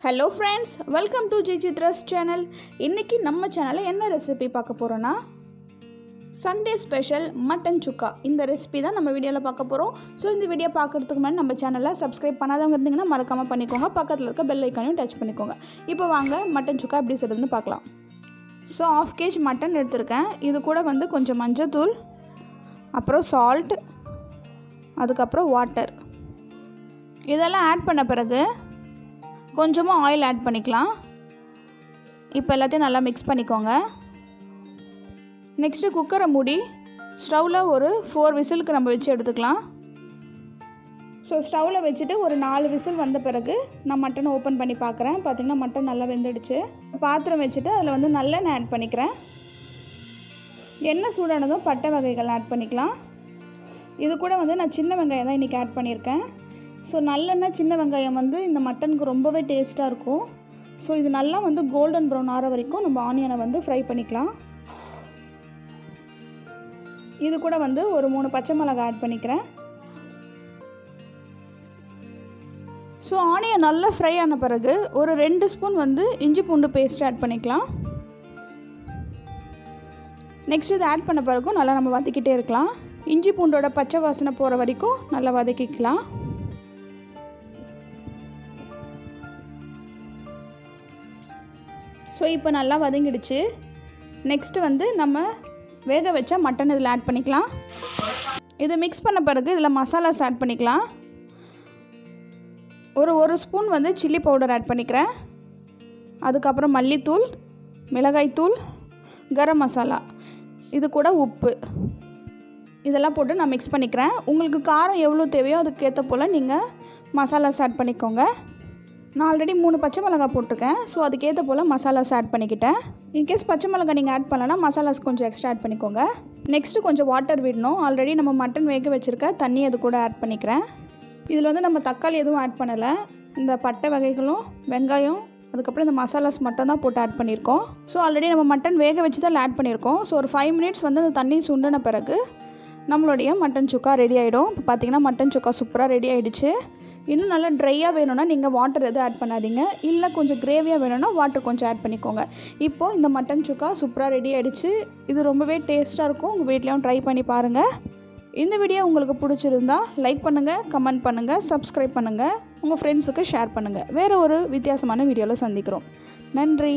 Hello friends, welcome to ஜிஜித்ராஸ் channel. இன்றைக்கி நம்ம சேனலில் என்ன ரெசிபி பார்க்க போகிறோன்னா சண்டே ஸ்பெஷல் மட்டன் சுக்கா. இந்த ரெசிபி தான் நம்ம வீடியோவில் பார்க்க போகிறோம். ஸோ இந்த வீடியோ பார்க்குறதுக்கு முன்னாடி நம்ம சேனலை சப்ஸ்கிரைப் பண்ணாதவங்க இருந்தீங்கன்னா மறக்காமல் பண்ணிக்கோங்க. பக்கத்தில் இருக்க பெல் ஐக்கானையும் டச் பண்ணிக்கோங்க. இப்போ வாங்க மட்டன் சுக்கா எப்படி செய்கிறதுன்னு பார்க்கலாம். ஸோ 1/2 kg மட்டன் எடுத்திருக்கேன். இது கூட கொஞ்சம் மஞ்சத்தூள், அப்புறம் சால்ட், அதுக்கப்புறம் வாட்டர் இதெல்லாம் ஆட் பண்ண பிறகு கொஞ்சமாக ஆயில் ஆட் பண்ணிக்கலாம். இப்போ எல்லாத்தையும் நல்லா மிக்ஸ் பண்ணிக்கோங்க. நெக்ஸ்ட்டு குக்கரை மூடி ஸ்டவ்வில் ஒரு 4 விசிலுக்கு நம்ம வச்சு எடுத்துக்கலாம். ஸோ ஸ்டவ்வில் வச்சுட்டு ஒரு 4 விசில் வந்த பிறகு நான் மட்டனை ஓப்பன் பண்ணி பார்க்குறேன். பார்த்திங்கன்னா மட்டன் நல்லா வெந்துடுச்சு. பாத்திரம் வச்சுட்டு அதில் நல்லெண்ணெய் ஆட் பண்ணிக்கிறேன். எண்ணெய் சூடானதும் பட்டை வகைகள் ஆட் பண்ணிக்கலாம். இது கூட நான் சின்ன வெங்காயம் தான் இன்றைக்கி ஆட் பண்ணியிருக்கேன். ஸோ நல்லெண்ணெய் சின்ன வெங்காயம் இந்த மட்டனுக்கு ரொம்பவே டேஸ்ட்டாக இருக்கும். ஸோ இது நல்லா கோல்டன் ப்ரௌன் ஆகிற வரைக்கும் நம்ம ஆனியனை ஃப்ரை பண்ணிக்கலாம். இது கூட ஒரு 3 பச்சை மிளகாய் ஆட் பண்ணிக்கிறேன். ஸோ ஆனியன் நல்லா ஃப்ரை ஆன பிறகு ஒரு 2 ஸ்பூன் இஞ்சி பூண்டு பேஸ்ட் ஆட் பண்ணிக்கலாம். நெக்ஸ்ட் இது ஆட் பண்ண பிறகும் நல்லா நம்ம வதக்கிட்டே இருக்கலாம். இஞ்சி பூண்டோட பச்சை வாசனை போகிற வரைக்கும் நல்லா வதக்கிக்கலாம். ஸோ இப்போ நல்லா வதங்கிடுச்சு. நெக்ஸ்ட்டு நம்ம வேக வச்ச மட்டன் இதில் ஆட் பண்ணிக்கலாம். இதை மிக்ஸ் பண்ண பிறகு இதில் மசாலாஸ் ஆட் பண்ணிக்கலாம். ஒரு ஸ்பூன் சில்லி பவுடர் ஆட் பண்ணிக்கிறேன். அதுக்கப்புறம் மல்லித்தூள், மிளகாய்த்தூள், கரம் மசாலா, இது கூட உப்பு இதெல்லாம் போட்டு நான் மிக்ஸ் பண்ணிக்கிறேன். உங்களுக்கு காரம் எவ்வளோ தேவையோ அதுக்கேற்ற போல் நீங்கள் மசாலாஸ் ஆட் பண்ணிக்கோங்க. நான் ஆல்ரெடி 3 பச்சை மிளகாய் போட்டிருக்கேன். ஸோ அதுக்கேற்ற போல் மசாலாஸ் ஆட் பண்ணிக்கிட்டேன். இன்கேஸ் பச்சை மிளகாய் நீங்கள் ஆட் பண்ணலன்னா மசாலாஸ் கொஞ்சம் எக்ஸ்ட்ரா ஆட் பண்ணிக்கோங்க. நெக்ஸ்ட்டு கொஞ்சம் வாட்டர் விடணும். ஆல்ரெடி நம்ம மட்டன் வேக வச்சுருக்க தண்ணி அது கூட ஆட் பண்ணிக்கிறேன். இதில் நம்ம தக்காளி எதுவும் ஆட் பண்ணலை. இந்த பட்டை வகைகளும் வெங்காயம் அதுக்கப்புறம் இந்த மசாலாஸ் மட்டும் தான் போட்டு ஆட் பண்ணியிருக்கோம். ஸோ ஆல்ரெடி நம்ம மட்டன் வேக வச்சு தான் ஆட் பண்ணியிருக்கோம். ஸோ ஒரு 5 மினிட்ஸ் அந்த தண்ணி சுண்டின பிறகு நம்மளுடைய மட்டன் சுக்கா ரெடி ஆகிடும். இப்போ பார்த்திங்கன்னா மட்டன் சுக்கா சூப்பராக ரெடி ஆகிடுச்சு. இன்னும் நல்லா ட்ரையாக வேணும்னா நீங்கள் வாட்டர் எதுவும் ஆட் பண்ணாதீங்க. இல்லை கொஞ்சம் கிரேவியாக வேணும்னா வாட்டர் கொஞ்சம் ஆட் பண்ணிக்கோங்க. இப்போது இந்த மட்டன் சுக்கா சூப்பராக ரெடி ஆகிடுச்சு. இது ரொம்பவே டேஸ்ட்டாக இருக்கும். உங்கள் வீட்லேயும் ட்ரை பண்ணி பாருங்கள். இந்த வீடியோ உங்களுக்கு பிடிச்சிருந்தா லைக் பண்ணுங்கள், கமெண்ட் பண்ணுங்கள், சப்ஸ்கிரைப் பண்ணுங்கள், உங்கள் ஃப்ரெண்ட்ஸுக்கு ஷேர் பண்ணுங்கள். வேறு ஒரு வித்தியாசமான வீடியோவில் சந்திக்கிறோம். நன்றி.